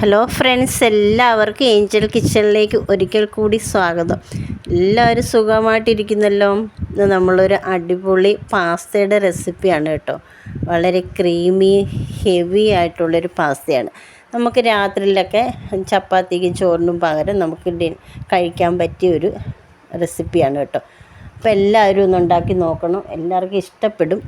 Hello friends, എല്ലാവർക്കും Angel കിച്ചണിലേക്ക് ഒരിക്കൽ കൂടി സ്വാഗതം. എല്ലാവരും സുഖമായിട്ടിരിക്കുന്നല്ലോ. ഇത് നമ്മളൊരു അടിപൊളി പാസ്തയുടെ റെസിപ്പിയാണ് കേട്ടോ. വളരെ ക്രീമി ഹെവി ആയിട്ടുള്ളൊരു പാസ്തയാണ്. നമുക്ക് രാത്രിയിലൊക്കെ ചപ്പാത്തിക്കും ചോറിനും പകരം നമുക്ക് കഴിക്കാൻ പറ്റിയൊരു റെസിപ്പിയാണ് കേട്ടോ. അപ്പോൾ എല്ലാവരും ഒന്ന് ഉണ്ടാക്കി നോക്കണം, എല്ലാവർക്കും ഇഷ്ടപ്പെടും.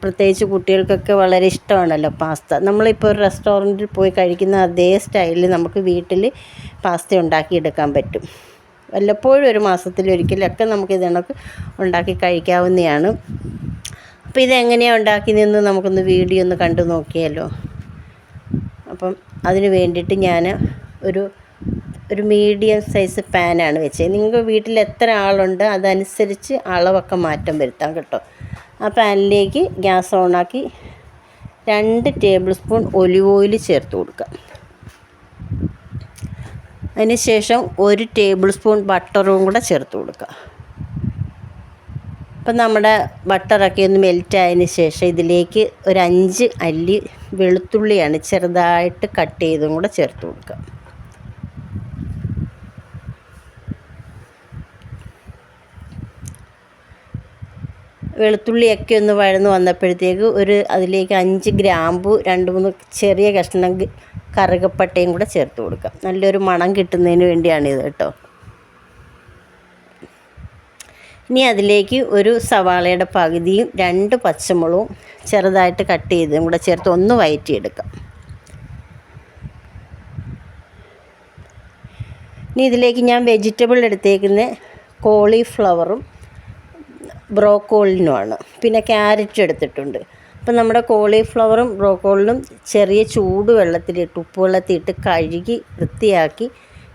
പ്രത്യേകിച്ച് കുട്ടികൾക്കൊക്കെ വളരെ ഇഷ്ടമാണല്ലോ പാസ്ത. നമ്മളിപ്പോൾ ഒരു റെസ്റ്റോറൻറ്റിൽ പോയി കഴിക്കുന്ന അതേ സ്റ്റൈലിൽ നമുക്ക് വീട്ടിൽ പാസ്ത ഉണ്ടാക്കിയെടുക്കാൻ പറ്റും. വല്ലപ്പോഴും ഒരു മാസത്തിലൊരിക്കലൊക്കെ നമുക്കിതിനൊക്കെ ഉണ്ടാക്കി കഴിക്കാവുന്നതാണ്. അപ്പോൾ ഇതെങ്ങനെയാണ് ഉണ്ടാക്കിയതെന്ന് നമുക്കൊന്ന് വീഡിയോ ഒന്ന് കണ്ടു നോക്കിയാലോ. അപ്പം അതിന് വേണ്ടിയിട്ട് ഞാൻ ഒരു മീഡിയം സൈസ് പാനാണ് വെച്ചത്. നിങ്ങൾക്ക് വീട്ടിൽ എത്ര ആളുണ്ട് അതനുസരിച്ച് അളവൊക്കെ മാറ്റം വരുത്താം കേട്ടോ. ആ പാനിലേക്ക് ഗ്യാസ് ഓണാക്കി 2 ടേബിൾ സ്പൂൺ ഒലിവ് ഓയിൽ ചേർത്ത് കൊടുക്കുക. അതിന് ശേഷം 1 ടേബിൾ സ്പൂൺ ബട്ടറും കൂടെ ചേർത്ത് കൊടുക്കുക. അപ്പം നമ്മുടെ ബട്ടറൊക്കെ ഒന്ന് മെൽറ്റായതിന് ശേഷം ഇതിലേക്ക് ഒരു 5 അല്ലി വെളുത്തുള്ളിയാണ് ചെറുതായിട്ട് കട്ട് ചെയ്തും കൂടെ ചേർത്ത് കൊടുക്കുക. വെളുത്തുള്ളിയൊക്കെ ഒന്ന് വഴന്ന് വന്നപ്പോഴത്തേക്ക് അതിലേക്ക് 5 ഗ്രാമ്പു 2-3 ചെറിയ കഷ്ണം കറുകപ്പട്ടയും കൂടെ ചേർത്ത് കൊടുക്കാം. നല്ലൊരു മണം കിട്ടുന്നതിന് വേണ്ടിയാണിത് കേട്ടോ. ഇനി അതിലേക്ക് ഒരു സവാളയുടെ പകുതിയും 2 പച്ചമുളകും ചെറുതായിട്ട് കട്ട് ചെയ്തും കൂടെ ചേർത്ത് ഒന്ന് വഴറ്റിയെടുക്കാം. ഇനി ഇതിലേക്ക് ഞാൻ വെജിറ്റബിൾ എടുത്തേക്കുന്ന കോളിഫ്ലവറും ബ്രോക്കോളിനുമാണ്, പിന്നെ ക്യാരറ്റ് എടുത്തിട്ടുണ്ട്. അപ്പം നമ്മുടെ കോളിഫ്ലവറും ബ്രോക്കോളിനും ചെറിയ ചൂടുവെള്ളത്തിലിട്ട് ഉപ്പുവെള്ളത്തിലിട്ട് കഴുകി വൃത്തിയാക്കി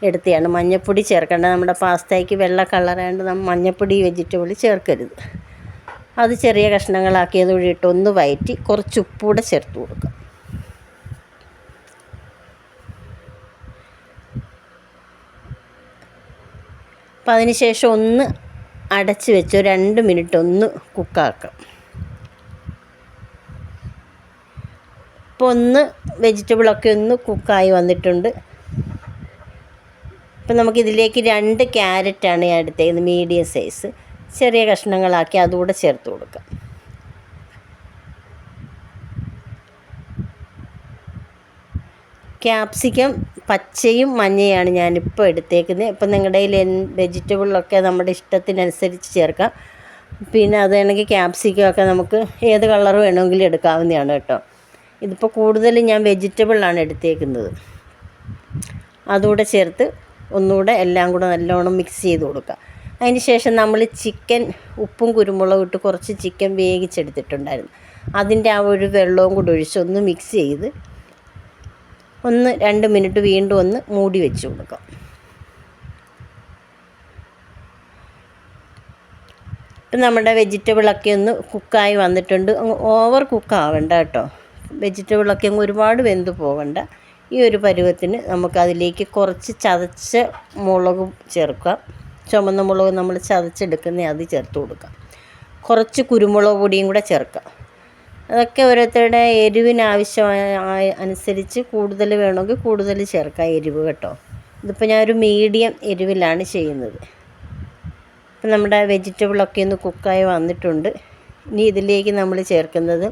എടുത്തതാണ്. മഞ്ഞൾപ്പൊടി ചേർക്കേണ്ട. നമ്മുടെ പാസ്തയ്ക്ക് വെള്ള കളറായതുകൊണ്ട് നമ്മൾ മഞ്ഞൾപ്പൊടി വെജിറ്റബിൾ ചേർക്കരുത്. അത് ചെറിയ കഷ്ണങ്ങളാക്കിയതോടെ ഇട്ട് ഒന്ന് വഴറ്റി കുറച്ച് ഉപ്പൂടെ ചേർത്ത് കൊടുക്കുക. അപ്പം അതിന് ശേഷം ഒന്ന് അടച്ച് വെച്ച് 2 മിനിറ്റ് ഒന്ന് കുക്കാക്കാം. ഇപ്പോൾ ഒന്ന് വെജിറ്റബിളൊക്കെ ഒന്ന് കുക്കായി വന്നിട്ടുണ്ട്. ഇപ്പം നമുക്കിതിലേക്ക് 2 ക്യാരറ്റാണ് ഞാൻ എടുത്തേക്കുന്നത്, മീഡിയം സൈസ് ചെറിയ കഷ്ണങ്ങളാക്കി അതുകൂടെ ചേർത്ത് കൊടുക്കാം. ക്യാപ്സിക്കം പച്ചയും മഞ്ഞയാണ് ഞാനിപ്പോൾ എടുത്തേക്കുന്നത്. ഇപ്പം നിങ്ങളുടെ കയ്യിൽ വെജിറ്റബിളൊക്കെ നമ്മുടെ ഇഷ്ടത്തിനനുസരിച്ച് ചേർക്കാം. പിന്നെ അതാണെങ്കിൽ ക്യാപ്സിക്കമൊക്കെ നമുക്ക് ഏത് കളർ വേണമെങ്കിലും എടുക്കാവുന്നതാണ് കേട്ടോ. ഇതിപ്പോൾ കൂടുതലും ഞാൻ വെജിറ്റബിളാണ് എടുത്തേക്കുന്നത്. അതുകൂടെ ചേർത്ത് ഒന്നുകൂടെ എല്ലാം കൂടെ നല്ലോണം മിക്സ് ചെയ്ത് കൊടുക്കുക. അതിന് ശേഷം നമ്മൾ ചിക്കൻ ഉപ്പും കുരുമുളകും ഇട്ട് കുറച്ച് ചിക്കൻ വേവിച്ചെടുത്തിട്ടുണ്ടായിരുന്നു. അതിൻ്റെ ആ ഒരു വെള്ളവും കൂടെ ഒഴിച്ച് ഒന്ന് മിക്സ് ചെയ്ത് 2 മിനിറ്റ് വീണ്ടും ഒന്ന് മൂടി വെച്ച് കൊടുക്കാം. ഇപ്പം നമ്മുടെ വെജിറ്റബിളൊക്കെ ഒന്ന് കുക്കായി വന്നിട്ടുണ്ട്. ഓവർ കുക്കാവണ്ട കേട്ടോ. വെജിറ്റബിളൊക്കെ അങ്ങ് ഒരുപാട് വെന്ത് പോകണ്ട. ഈ ഒരു പരുവത്തിന് നമുക്കതിലേക്ക് കുറച്ച് ചതച്ച മുളകും ചേർക്കാം. ചുമന്ന മുളക് നമ്മൾ ചതച്ചെടുക്കുന്ന അത് ചേർത്ത് കൊടുക്കാം. കുറച്ച് കുരുമുളക് പൊടിയും കൂടെ ചേർക്കാം. അതൊക്കെ ഓരോരുത്തരുടെ എരിവിനാവശ്യമായ അനുസരിച്ച് കൂടുതൽ വേണമെങ്കിൽ കൂടുതൽ ചേർക്കാം എരിവ് കേട്ടോ. ഇതിപ്പോൾ ഞാനൊരു മീഡിയം എരിവിലാണ് ചെയ്യുന്നത്. അപ്പം നമ്മുടെ വെജിറ്റബിളൊക്കെ ഒന്ന് കുക്കായി വന്നിട്ടുണ്ട്. ഇനി ഇതിലേക്ക് നമ്മൾ ചേർക്കുന്നത്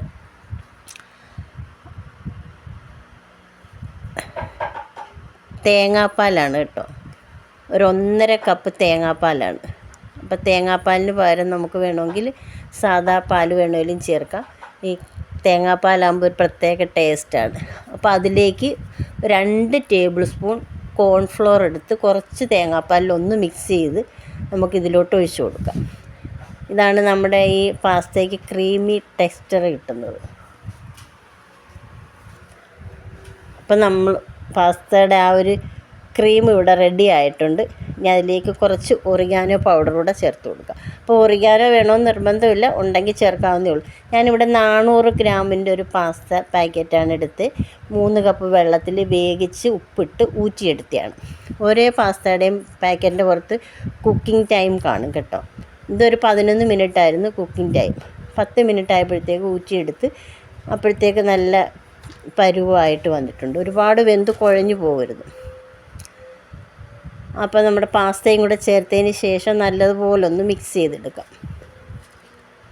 തേങ്ങാപ്പാലാണ് കേട്ടോ. ഒരു 1.5 കപ്പ് തേങ്ങാപ്പാലാണ്. അപ്പോൾ തേങ്ങാപ്പാലിന് പകരം നമുക്ക് വേണമെങ്കിൽ സാദാ പാൽ വേണമെങ്കിലും ചേർക്കാം. ഈ തേങ്ങാപ്പാലാകുമ്പോൾ ഒരു പ്രത്യേക ടേസ്റ്റാണ്. അപ്പോൾ അതിലേക്ക് 2 ടേബിൾ സ്പൂൺ കോൺഫ്ലോർ എടുത്ത് കുറച്ച് തേങ്ങാപ്പാലിൽ ഒന്ന് മിക്സ് ചെയ്ത് നമുക്കിതിലോട്ട് ഒഴിച്ച് കൊടുക്കാം. ഇതാണ് നമ്മുടെ ഈ പാസ്തയ്ക്ക് ക്രീമി ടെക്സ്ചർ കിട്ടുന്നത്. അപ്പം നമ്മൾ പാസ്തയുടെ ആ ഒരു ക്രീം ഇവിടെ റെഡി ആയിട്ടുണ്ട്. ഞാൻ അതിലേക്ക് കുറച്ച് ഒറിഗാനോ പൗഡർ കൂടെ ചേർത്ത് കൊടുക്കുക. അപ്പോൾ ഒറിഗാനോ വേണമെന്ന് നിർബന്ധമില്ല, ഉണ്ടെങ്കിൽ ചേർക്കാവുന്നേ ഉള്ളൂ. ഞാനിവിടെ 400 ഗ്രാമിൻ്റെ ഒരു പാസ്ത പാക്കറ്റാണ് എടുത്ത് 3 കപ്പ് വെള്ളത്തിൽ വേവിച്ച് ഉപ്പിട്ട് ഊറ്റിയെടുത്തതാണ്. ഓരോ പാസ്തയുടെയും പാക്കറ്റിൻ്റെ പുറത്ത് കുക്കിംഗ് ടൈം കാണും കേട്ടോ. ഇതൊരു 11 മിനിറ്റായിരുന്നു കുക്കിംഗ് ടൈം. 10 മിനിറ്റ് ആയപ്പോഴത്തേക്ക് ഊറ്റിയെടുത്ത് അപ്പോഴത്തേക്ക് നല്ല പരുവമായിട്ട് വന്നിട്ടുണ്ട്. ഒരുപാട് വെന്ത് കുഴഞ്ഞു പോകരുത്. അപ്പോൾ നമ്മുടെ പാസ്തയും കൂടെ ചേർത്തതിന് ശേഷം നല്ലതുപോലെ ഒന്ന് മിക്സ് ചെയ്തെടുക്കാം.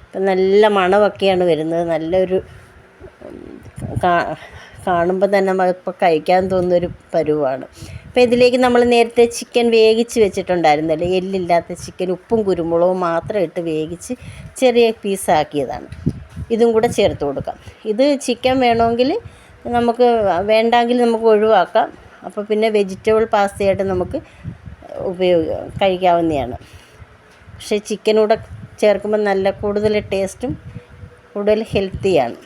അപ്പം നല്ല മണമൊക്കെയാണ് വരുന്നത്. നല്ലൊരു കാണുമ്പോൾ തന്നെ നമ്മളിപ്പോൾ കഴിക്കാൻ തോന്നുന്നൊരു പരുവാണ്. അപ്പോൾ ഇതിലേക്ക് നമ്മൾ നേരത്തെ ചിക്കൻ വേവിച്ച് വെച്ചിട്ടുണ്ടായിരുന്നല്ലോ, എല്ലില്ലാത്ത ചിക്കൻ ഉപ്പും കുരുമുളകും മാത്രം ഇട്ട് വേവിച്ച് ചെറിയ പീസാക്കിയതാണ്. ഇതും കൂടെ ചേർത്ത് കൊടുക്കാം. ഇത് ചിക്കൻ വേണമെങ്കിൽ നമുക്ക്, വേണ്ടെങ്കിൽ നമുക്ക് ഒഴിവാക്കാം. അപ്പോൾ പിന്നെ വെജിറ്റബിൾ പാസ്തയായിട്ട് നമുക്ക് കഴിക്കാവുന്നതാണ്. പക്ഷേ ചിക്കനൂടെ ചേർക്കുമ്പോൾ നല്ല കൂടുതൽ ടേസ്റ്റും കൂടുതൽ ഹെൽത്തിയാണ്.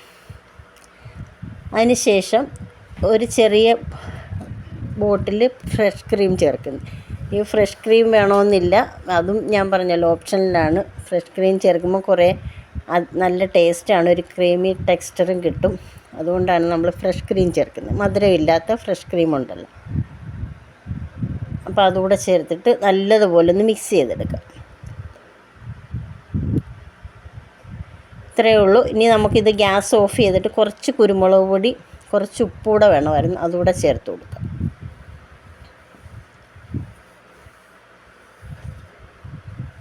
അതിന് ശേഷം ഒരു ചെറിയ ബോട്ടിൽ ഫ്രഷ് ക്രീം ചേർക്കുന്നു. ഈ ഫ്രഷ് ക്രീം വേണമെന്നില്ല, അതും ഞാൻ പറഞ്ഞല്ലോ ഓപ്ഷനിലാണ്. ഫ്രഷ് ക്രീം ചേർക്കുമ്പോൾ കുറേ നല്ല ടേസ്റ്റാണ്, ഒരു ക്രീമി ടെക്സ്ചറും കിട്ടും. അതുകൊണ്ടാണ് നമ്മൾ ഫ്രഷ് ക്രീം ചേർക്കുന്നത്. മധുരമില്ലാത്ത ഫ്രഷ് ക്രീം ഉണ്ടല്ലോ, അപ്പോൾ അതുകൂടെ ചേർത്തിട്ട് നല്ലതുപോലെ ഒന്ന് മിക്സ് ചെയ്തെടുക്കാം. ഇത്രയേ ഉള്ളൂ. ഇനി നമുക്കിത് ഗ്യാസ് ഓഫ് ചെയ്തിട്ട് കുറച്ച് കുരുമുളക് പൊടി, കുറച്ച് ഉപ്പൂടെ വേണമായിരുന്നു, അതുകൂടെ ചേർത്ത് കൊടുക്കാം.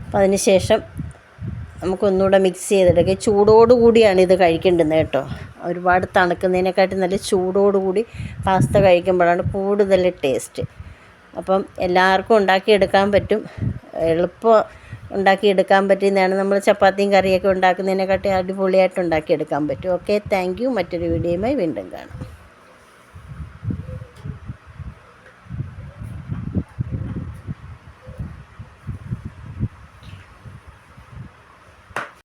അപ്പം അതിന് ശേഷം നമുക്കൊന്നുകൂടെ മിക്സ് ചെയ്തെടുക്കുക. ചൂടോടുകൂടിയാണ് ഇത് കഴിക്കേണ്ടത് കേട്ടോ. ഒരുപാട് തണുക്കുന്നതിനെക്കാട്ടി നല്ല ചൂടോടുകൂടി പാസ്ത കഴിക്കുമ്പോഴാണ് കൂടുതൽ ടേസ്റ്റ്. അപ്പം എല്ലാവർക്കും ഉണ്ടാക്കിയെടുക്കാൻ പറ്റും, എളുപ്പം ഉണ്ടാക്കിയെടുക്കാൻ പറ്റുന്നതാണ്. നമ്മൾ ചപ്പാത്തിയും കറിയൊക്കെ ഉണ്ടാക്കുന്നതിനെക്കാട്ടി അടിപൊളിയായിട്ട് ഉണ്ടാക്കിയെടുക്കാൻ പറ്റും. Okay, thank you. മറ്റൊരു വീഡിയോയുമായി വീണ്ടും കാണാം.